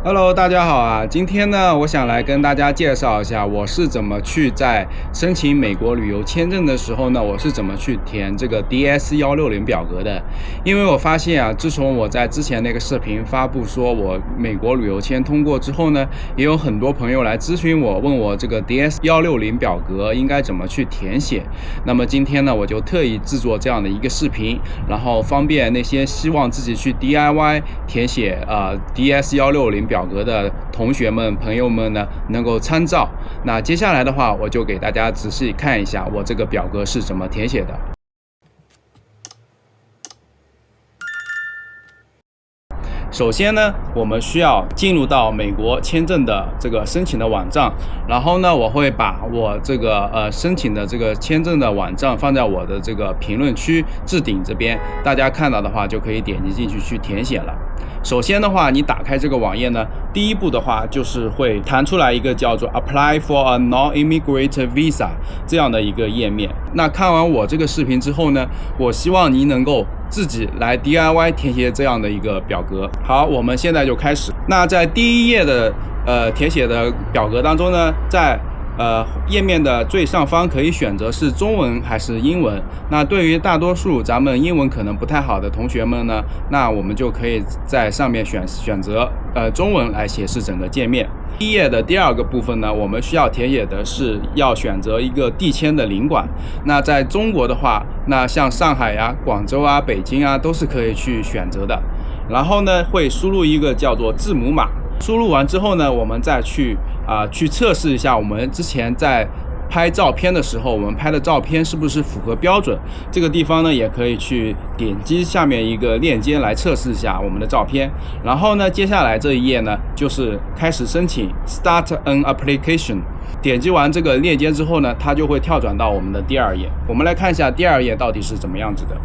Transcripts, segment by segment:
Hello，大家好啊！今天呢，我想来跟大家介绍一下我是怎么去在申请美国旅游签证的时候呢，我是怎么去填这个 DS160表格的。因为我发现啊，自从我在之前那个视频发布说我美国旅游签通过之后呢，也有很多朋友来咨询我，问我这个 DS160表格应该怎么去填写。那么今天呢，我就特意制作这样的一个视频，然后方便那些希望自己去 DIY 填写DS160表格的同学们朋友们呢能够参照。那接下来的话，我就给大家仔细看一下我这个表格是怎么填写的。首先呢，我们需要进入到美国签证的这个申请的网站，然后呢，我会把我这个申请的这个签证的网站放在我的这个评论区置顶这边，大家看到的话就可以点击进去去填写了。首先的话，你打开这个网页呢，第一步的话就是会弹出来一个叫做 Apply for a Non-Immigrant Visa 这样的一个页面。那看完我这个视频之后呢，我希望你能够自己来 DIY 填写这样的一个表格。好，我们现在就开始。那在第一页的填写的表格当中呢，在页面的最上方可以选择是中文还是英文。那对于大多数咱们英文可能不太好的同学们呢，那我们就可以在上面选择中文来显示整个界面。第一页的第二个部分呢，我们需要填写的是要选择一个递签的领馆。那在中国的话，那像上海呀、广州啊、北京啊都是可以去选择的。然后呢，会输入一个叫做字母码。输入完之后呢，我们再去测试一下我们之前在拍照片的时候，我们拍的照片是不是符合标准。这个地方呢，也可以去点击下面一个链接来测试一下我们的照片。然后呢，接下来这一页呢，就是开始申请 Start an Application。点击完这个链接之后呢，它就会跳转到我们的第二页。我们来看一下第二页到底是怎么样子的。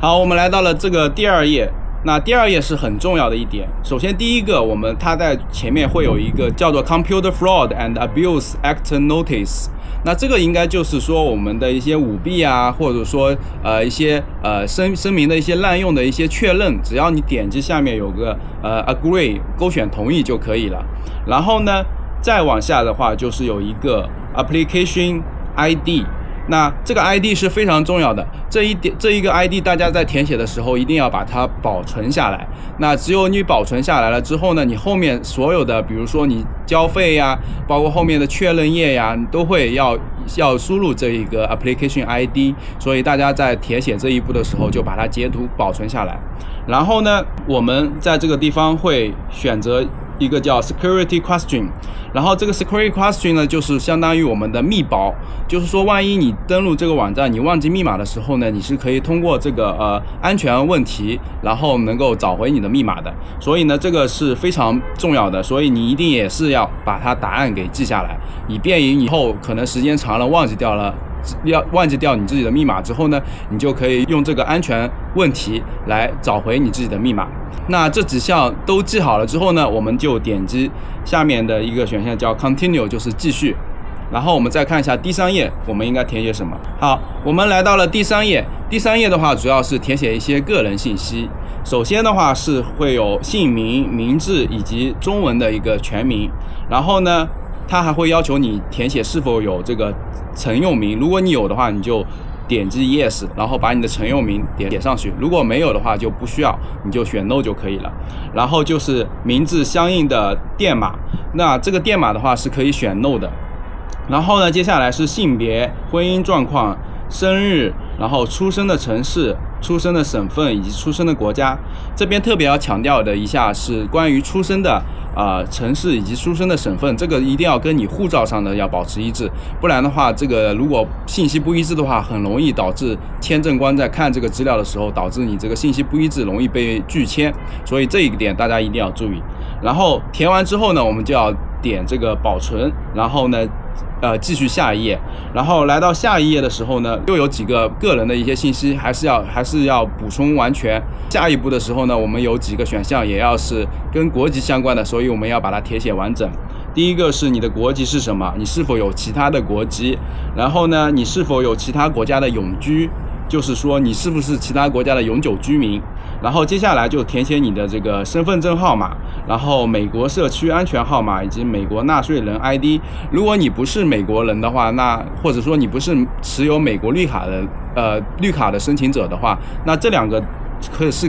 好，我们来到了这个第二页。那第二页是很重要的一点。首先第一个，它在前面会有一个叫做 Computer Fraud and Abuse Act Notice。那这个应该就是说我们的一些舞弊啊，或者说一些声明的一些滥用的一些确认，只要你点击下面有个agree 勾选同意就可以了。然后呢，再往下的话就是有一个 Application ID。那这个 ID 是非常重要的，这一个 ID 大家在填写的时候一定要把它保存下来。那只有你保存下来了之后呢，你后面所有的，比如说你交费呀，包括后面的确认页呀，你都会要输入这一个 application ID。所以大家在填写这一步的时候就把它截图保存下来。然后呢，我们在这个地方会选择一个叫 security question。然后这个 security question 呢，就是相当于我们的密保，就是说万一你登录这个网站你忘记密码的时候呢，你是可以通过这个安全问题，然后能够找回你的密码的。所以呢，这个是非常重要的，所以你一定也是要把它答案给记下来，以便于以后可能时间长了忘记掉你自己的密码之后呢，你就可以用这个安全问题来找回你自己的密码。那这几项都记好了之后呢，我们就点击下面的一个选项叫 Continue， 就是继续。然后我们再看一下第三页，我们应该填写什么。好，我们来到了第三页。第三页的话，主要是填写一些个人信息。首先的话是会有姓名、名字以及中文的一个全名。然后呢，它还会要求你填写是否有这个曾用名。如果你有的话，你就点击 Yes， 然后把你的曾用名点上去。如果没有的话就不需要，你就选 No 就可以了。然后就是名字相应的电码，那这个电码的话是可以选 No 的。然后呢，接下来是性别、婚姻状况、生日，然后出生的城市、出生的省份以及出生的国家。这边特别要强调的一下是关于出生的城市以及出生的省份，这个一定要跟你护照上的要保持一致，不然的话，这个如果信息不一致的话，很容易导致签证官在看这个资料的时候，导致你这个信息不一致，容易被拒签。所以这一点大家一定要注意。然后填完之后呢，我们就要点这个保存，然后呢继续下一页。然后来到下一页的时候呢，又有几个个人的一些信息还是要补充完全。下一步的时候呢，我们有几个选项也要是跟国籍相关的，所以我们要把它填写完整。第一个是你的国籍是什么，你是否有其他的国籍，然后呢，你是否有其他国家的永居，就是说你是不是其他国家的永久居民。然后接下来就填写你的这个身份证号码，然后美国社区安全号码以及美国纳税人 ID。如果你不是美国人的话，那或者说你不是持有美国绿卡的申请者的话，那这2个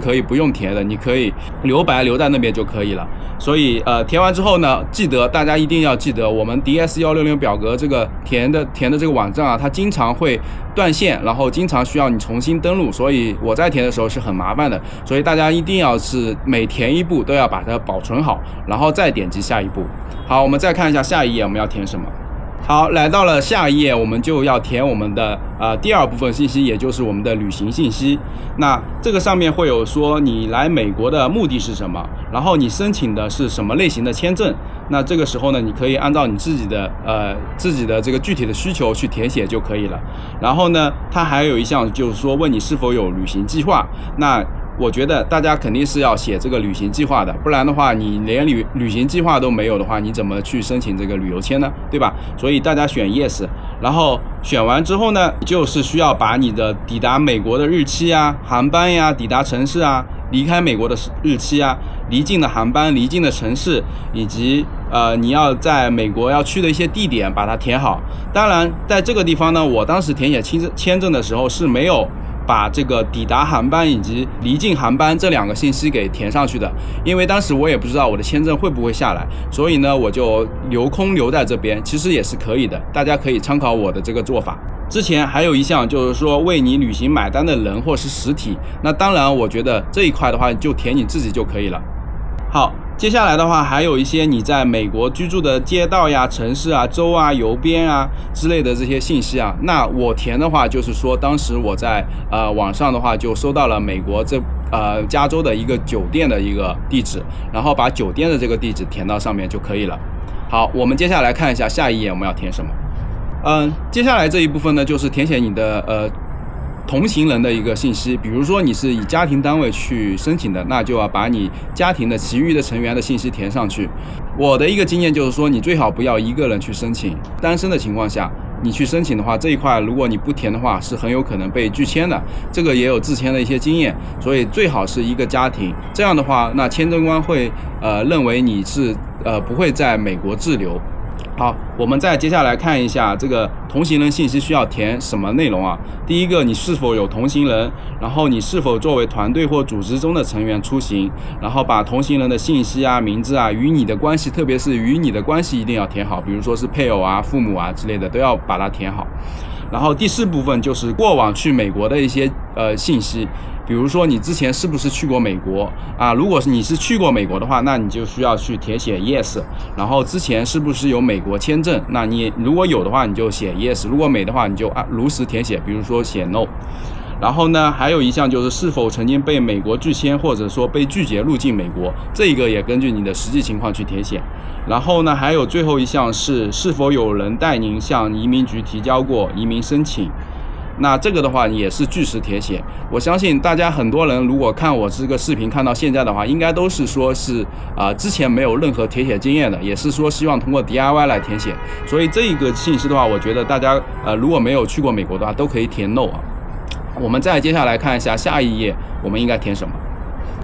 可以不用填的，你可以留白留在那边就可以了。所以填完之后呢，大家一定要记得，我们 DS160 表格这个填的这个网站啊，它经常会断线，然后经常需要你重新登录，所以我在填的时候是很麻烦的。所以大家一定要是每填一步都要把它保存好，然后再点击下一步。好，我们再看一下下一页我们要填什么。好，来到了下一页，我们就要填我们的第2部分信息，也就是我们的旅行信息。那这个上面会有说你来美国的目的是什么，然后你申请的是什么类型的签证。那这个时候呢，你可以按照你自己的这个具体的需求去填写就可以了。然后呢，它还有一项就是说问你是否有旅行计划。那我觉得大家肯定是要写这个旅行计划的，不然的话你连旅行计划都没有的话，你怎么去申请这个旅游签呢？对吧？所以大家选 yes。 然后选完之后呢，就是需要把你的抵达美国的日期啊、航班呀、抵达城市啊、离开美国的日期啊、离境的航班、离境的城市，以及你要在美国要去的一些地点把它填好。当然在这个地方呢，我当时填写签证的时候是没有把这个抵达航班以及离境航班这2个信息给填上去的，因为当时我也不知道我的签证会不会下来，所以呢我就留空留在这边，其实也是可以的，大家可以参考我的这个做法。之前还有一项就是说为你旅行买单的人或是实体，那当然我觉得这一块的话就填你自己就可以了。好，接下来的话还有一些你在美国居住的街道呀、城市啊、州啊、邮编啊之类的这些信息啊。那我填的话就是说，当时我在网上的话就收到了美国加州的一个酒店的一个地址，然后把酒店的这个地址填到上面就可以了。好，我们接下来看一下下一页我们要填什么。接下来这一部分呢，就是填写你的同行人的一个信息。比如说你是以家庭单位去申请的，那就要把你家庭的其余的成员的信息填上去。我的一个经验就是说，你最好不要一个人去申请，单身的情况下你去申请的话，这一块如果你不填的话是很有可能被拒签的，这个也有自签的一些经验，所以最好是一个家庭。这样的话，那签证官会认为你是不会在美国滞留。好，我们再接下来看一下这个同行人信息需要填什么内容啊？第一个，你是否有同行人，然后你是否作为团队或组织中的成员出行，然后把同行人的信息啊、名字啊、与你的关系，特别是与你的关系一定要填好，比如说是配偶啊、父母啊之类的都要把它填好。然后第4部分就是过往去美国的一些信息，比如说你之前是不是去过美国啊？如果你是去过美国的话，那你就需要去填写 yes。然后之前是不是有美国签证？那你如果有的话，你就写 yes； 如果没的话，你就如实填写，比如说写 no。然后呢，还有一项就是是否曾经被美国拒签，或者说被拒绝入境美国，这个也根据你的实际情况去填写。然后呢，还有最后一项是否有人带您向移民局提交过移民申请。那这个的话也是据实填写。我相信大家很多人如果看我这个视频看到现在的话，应该都是说是之前没有任何填写经验的，也是说希望通过 DIY 来填写。所以这个信息的话，我觉得大家如果没有去过美国的话，都可以填 no 啊。我们再接下来看一下下一页我们应该填什么。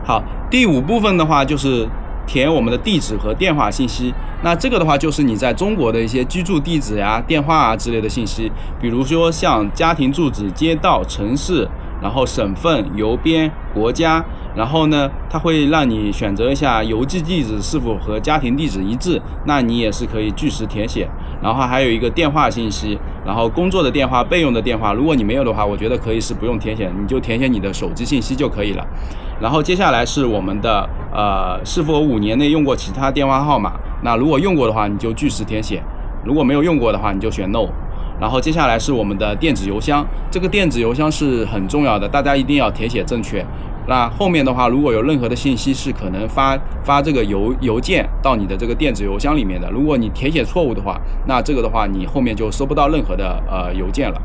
好，第5部分的话就是填我们的地址和电话信息。那这个的话就是你在中国的一些居住地址呀、电话啊之类的信息，比如说像家庭住址、街道、城市，然后省份、邮编、国家，然后呢它会让你选择一下邮寄地址是否和家庭地址一致，那你也是可以据实填写。然后还有一个电话信息，然后工作的电话、备用的电话，如果你没有的话，我觉得可以是不用填写，你就填写你的手机信息就可以了。然后接下来是我们的是否5年内用过其他电话号码，那如果用过的话你就据实填写，如果没有用过的话你就选 no。然后接下来是我们的电子邮箱，这个电子邮箱是很重要的，大家一定要填写正确。那后面的话，如果有任何的信息是可能发这个邮件到你的这个电子邮箱里面的，如果你填写错误的话，那这个的话你后面就收不到任何的邮件了。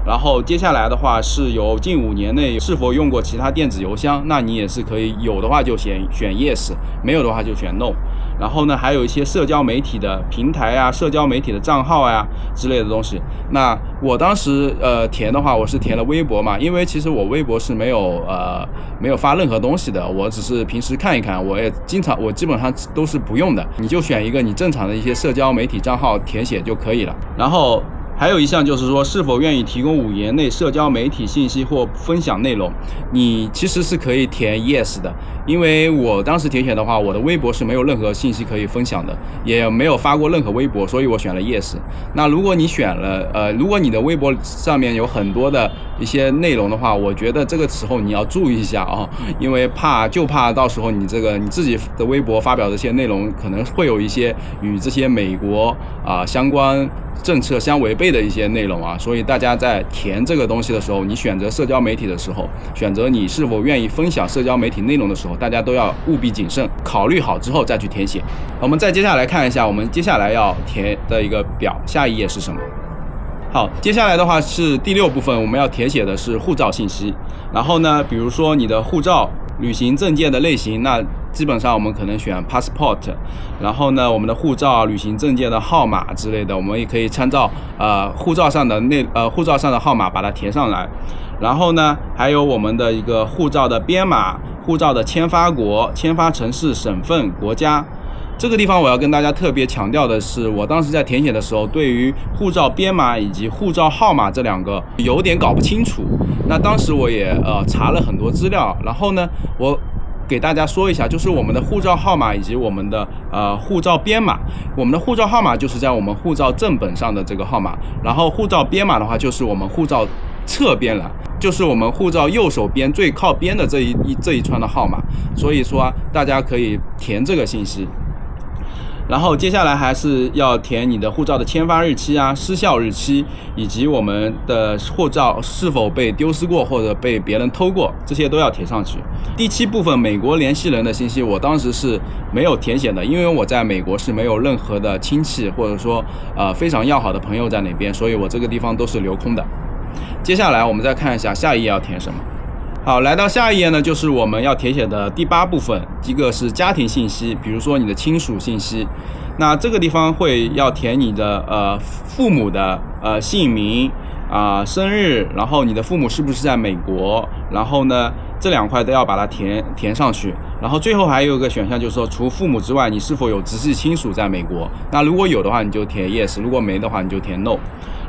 然后接下来的话是有近5年内是否用过其他电子邮箱，那你也是可以，有的话就选 yes， 没有的话就选 no。然后呢，还有一些社交媒体的平台啊、社交媒体的账号呀之类的东西。那我当时填的话，我是填了微博嘛，因为其实我微博是没有发任何东西的，我只是平时看一看，我基本上都是不用的。你就选一个你正常的一些社交媒体账号填写就可以了。然后还有一项就是说，是否愿意提供5年内社交媒体信息或分享内容，你其实是可以填 yes 的，因为我当时填写的话，我的微博是没有任何信息可以分享的，也没有发过任何微博，所以我选了 yes。那如果你选了如果你的微博上面有很多的一些内容的话，我觉得这个时候你要注意一下啊，因为怕到时候你自己的微博发表的这些内容可能会有一些与这些美国相关政策相违背的一些内容啊，所以大家在填这个东西的时候，你选择社交媒体的时候，选择你是否愿意分享社交媒体内容的时候，大家都要务必谨慎，考虑好之后再去填写。我们再接下来看一下我们接下来要填的一个表，下一页是什么？好，接下来的话是第6部分，我们要填写的是护照信息。然后呢，比如说你的护照、旅行证件的类型，那基本上我们可能选 passport， 然后呢，我们的护照、旅行证件的号码之类的，我们也可以参照护照上的号码把它填上来。然后呢，还有我们的一个护照的编码、护照的签发国、签发城市、省份、国家。这个地方我要跟大家特别强调的是，我当时在填写的时候，对于护照编码以及护照号码这2个有点搞不清楚。那当时我也查了很多资料，然后呢，我给大家说一下，就是我们的护照号码以及我们的护照编码。我们的护照号码就是在我们护照正本上的这个号码，然后护照编码的话就是我们护照侧边栏，就是我们护照右手边最靠边的这一串的号码。所以说大家可以填这个信息。然后接下来还是要填你的护照的签发日期啊、失效日期，以及我们的护照是否被丢失过或者被别人偷过，这些都要填上去。第7部分美国联系人的信息，我当时是没有填写的，因为我在美国是没有任何的亲戚或者说非常要好的朋友在那边，所以我这个地方都是留空的。接下来我们再看一下下一页要填什么。好，来到下一页呢，就是我们要填写的第8部分，一个是家庭信息，比如说你的亲属信息。那这个地方会要填你的父母的姓名生日，然后你的父母是不是在美国，然后呢这2块都要把它填上去。然后最后还有一个选项就是说，除父母之外，你是否有直系亲属在美国？那如果有的话，你就填 yes； 如果没的话，你就填 no。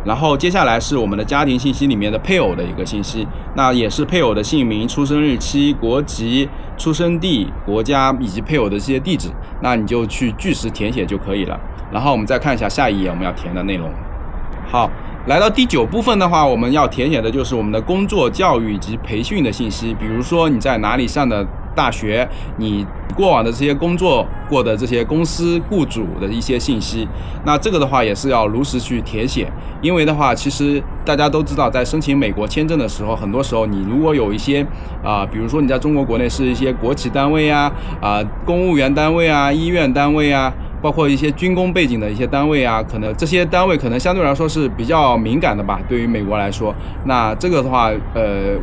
然后接下来是我们的家庭信息里面的配偶的一个信息，那也是配偶的姓名、出生日期、国籍、出生地、国家以及配偶的这些地址，那你就去据实填写就可以了。然后我们再看一下下一页我们要填的内容。好，来到第9部分的话，我们要填写的就是我们的工作、教育以及培训的信息，比如说你在哪里上的大学，你过往的这些工作过的这些公司雇主的一些信息，那这个的话也是要如实去填写。因为的话，其实大家都知道，在申请美国签证的时候，很多时候你如果有一些比如说你在中国国内是一些国企单位公务员单位医院单位包括一些军工背景的一些单位可能这些单位可能相对来说是比较敏感的吧，对于美国来说。那这个的话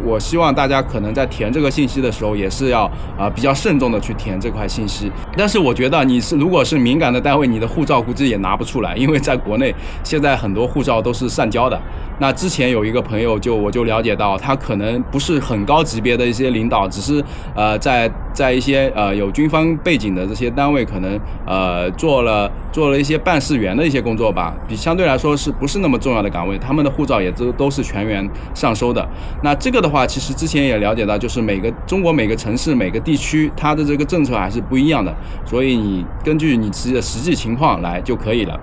我希望大家可能在填这个信息的时候也是要比较慎重的去填这块信息。但是我觉得如果是敏感的单位，你的护照估计也拿不出来，因为在国内现在很多护照都是上交的。那之前有一个朋友我就了解到，他可能不是很高级别的一些领导，只是在一些有军方背景的这些单位，可能做了一些办事员的一些工作吧，相对来说是不是那么重要的岗位，他们的护照也都是全员上收的。那这个的话，其实之前也了解到，就是中国每个城市每个地区它的这个政策还是不一样的，所以你根据你自己的实际情况来就可以了。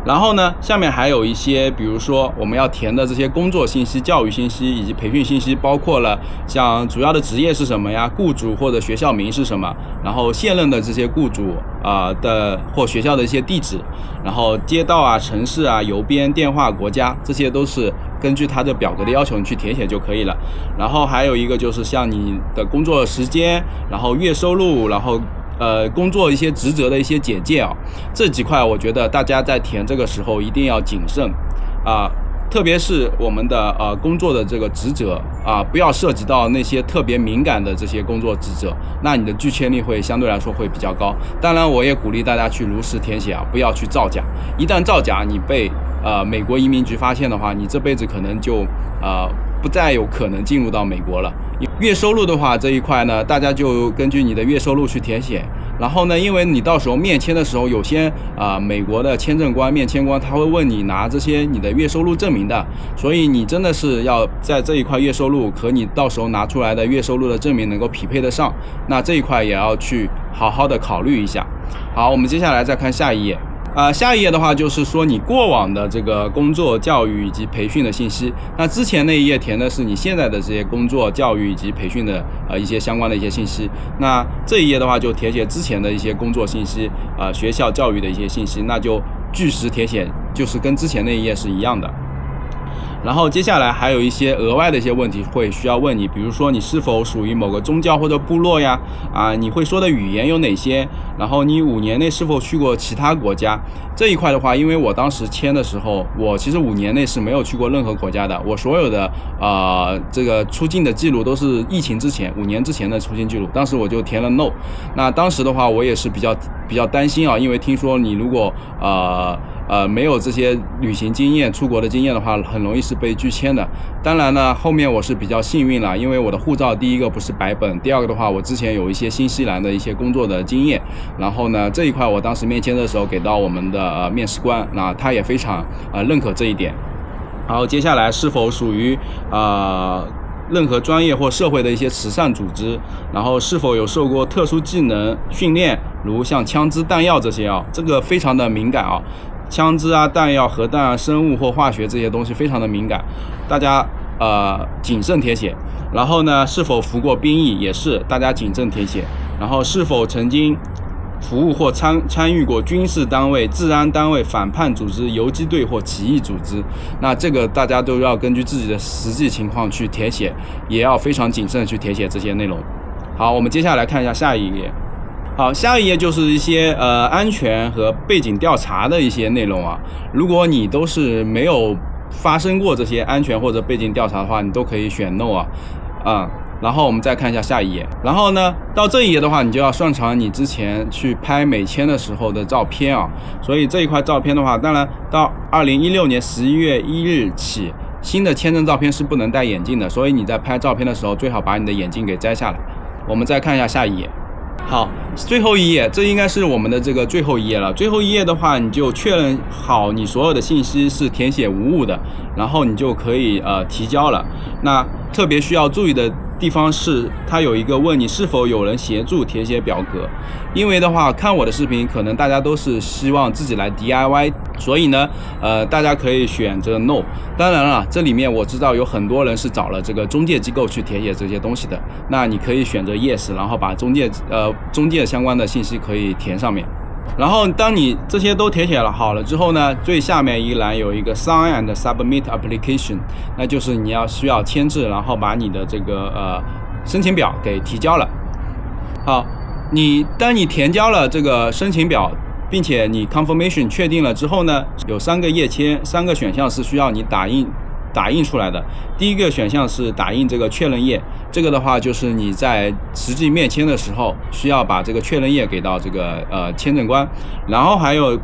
然后呢，下面还有一些，比如说我们要填的这些工作信息、教育信息以及培训信息，包括了像主要的职业是什么呀，雇主或者学校名是什么，然后现任的这些雇主的或学校的一些地址，然后街道城市邮编、电话、国家，这些都是根据它的表格的要求你去填写就可以了。然后还有一个就是像你的工作时间，然后月收入，然后工作一些职责的一些简介这几块我觉得大家在填这个时候一定要谨慎特别是我们的工作的这个职责不要涉及到那些特别敏感的这些工作职责，那你的拒签率会相对来说会比较高。当然，我也鼓励大家去如实填写不要去造假。一旦造假，你被美国移民局发现的话，你这辈子可能就不再有可能进入到美国了。月收入的话，这一块呢，大家就根据你的月收入去填写。然后呢，因为你到时候面签的时候，有些美国的签证官、面签官他会问你拿这些你的月收入证明的，所以你真的是要在这一块月收入和你到时候拿出来的月收入的证明能够匹配得上，那这一块也要去好好的考虑一下。好，我们接下来再看下一页。下一页的话就是说你过往的这个工作、教育以及培训的信息。那之前那一页填的是你现在的这些工作、教育以及培训的一些相关的一些信息。那这一页的话就填写之前的一些工作信息，学校教育的一些信息，那就据实填写，就是跟之前那一页是一样的。然后接下来还有一些额外的一些问题会需要问你，比如说你是否属于某个宗教或者部落呀？你会说的语言有哪些？然后你5年内是否去过其他国家？这一块的话，因为我当时签的时候，我其实5年内是没有去过任何国家的，我所有的这个出境的记录都是疫情之前5年之前的出境记录，当时我就填了 no。那当时的话，我也是比较担心因为听说你如果没有这些旅行经验、出国的经验的话，很容易是被拒签的。当然呢，后面我是比较幸运了，因为我的护照第一个不是白本，第二个的话，我之前有一些新西兰的一些工作的经验。然后呢，这一块我当时面签的时候给到我们的面试官，那他也非常认可这一点。然后接下来是否属于任何专业或社会的一些慈善组织，然后是否有受过特殊技能训练，如像枪支弹药这些这个非常的敏感枪支弹药、核弹生物或化学这些东西非常的敏感，大家谨慎填写。然后呢，是否服过兵役也是大家谨慎填写。然后是否曾经服务或参与过军事单位、治安单位、反叛组织、游击队或起义组织，那这个大家都要根据自己的实际情况去填写，也要非常谨慎去填写这些内容。好，我们接下来看一下下一页。好，下一页就是一些安全和背景调查的一些内容如果你都是没有发生过这些安全或者背景调查的话，你都可以选 no 然后我们再看一下下一页。然后呢，到这一页的话，你就要上传你之前去拍美签的时候的照片所以这一块照片的话，当然到2016年11月1日起，新的签证照片是不能戴眼镜的，所以你在拍照片的时候最好把你的眼镜给摘下来。我们再看一下下一页。好，最后一页，这应该是我们的这个最后一页了。最后一页的话，你就确认好你所有的信息是填写无误的，然后你就可以提交了。那特别需要注意的地方是，它有一个问你是否有人协助填写表格。因为的话，看我的视频，可能大家都是希望自己来 DIY， 所以呢，大家可以选择 no。当然了，这里面我知道有很多人是找了这个中介机构去填写这些东西的，那你可以选择 yes， 然后把中介相关的信息可以填上面。然后当你这些都填写了好了之后呢，最下面一栏有一个 Sign and Submit Application， 那就是你需要签字，然后把你的这个申请表给提交了。好，当你填交了这个申请表，并且你 confirmation 确定了之后呢，有3个页签，3个选项是需要你打印出来的。第一个选项是打印这个确认页，这个的话就是你在实际面签的时候需要把这个确认页给到这个签证官。然后还有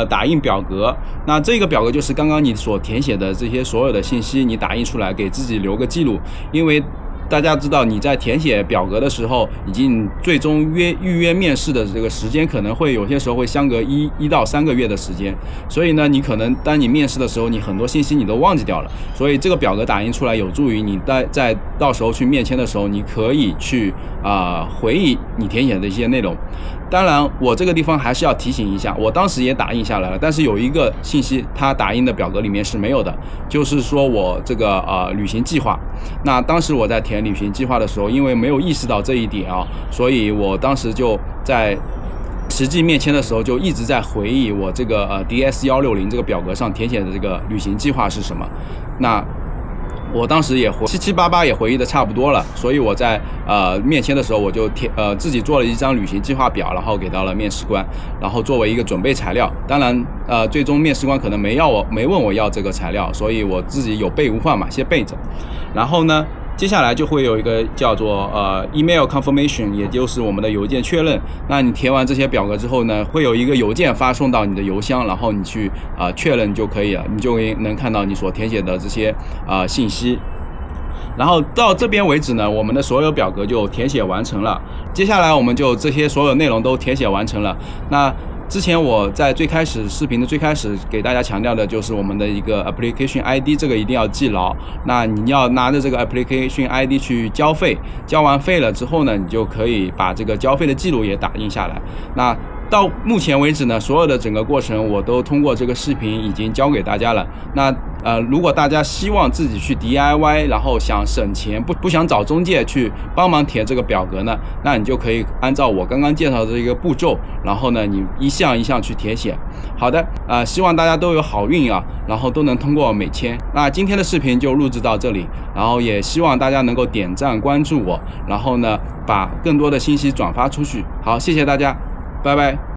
打印表格，那这个表格就是刚刚你所填写的这些所有的信息，你打印出来给自己留个记录。因为大家知道你在填写表格的时候，以及你最终预约面试的这个时间，可能会有些时候会相隔1到3个月的时间，所以呢，你可能当你面试的时候，你很多信息你都忘记掉了，所以这个表格打印出来有助于你在到时候去面签的时候，你可以去回忆你填写的一些内容。当然，我这个地方还是要提醒一下，我当时也打印下来了，但是有一个信息，它打印的表格里面是没有的，就是说我这个旅行计划。那当时我在填旅行计划的时候，因为没有意识到这一点所以我当时就在实际面签的时候就一直在回忆我这个DS160这个表格上填写的这个旅行计划是什么。那我当时也七七八八也回忆的差不多了，所以我在面签的时候我就自己做了一张旅行计划表，然后给到了面试官，然后作为一个准备材料。当然最终面试官可能没问我要这个材料，所以我自己有备无患嘛，先备着。然后呢，接下来就会有一个叫做email confirmation， 也就是我们的邮件确认。那你填完这些表格之后呢，会有一个邮件发送到你的邮箱，然后你去确认就可以了，你就能看到你所填写的这些信息。然后到这边为止呢，我们的所有表格就填写完成了。接下来我们就这些所有内容都填写完成了。那之前我在视频的最开始给大家强调的就是我们的一个 application ID， 这个一定要记牢。那你要拿着这个 application ID 去交费，交完费了之后呢，你就可以把这个交费的记录也打印下来。那到目前为止呢，所有的整个过程我都通过这个视频已经教给大家了。那如果大家希望自己去 DIY， 然后想省钱，不想找中介去帮忙填这个表格呢，那你就可以按照我刚刚介绍的这个步骤，然后呢，你一项一项去填写。好的，希望大家都有好运啊，然后都能通过美签。那今天的视频就录制到这里，然后也希望大家能够点赞关注我，然后呢，把更多的信息转发出去。好，谢谢大家，拜拜。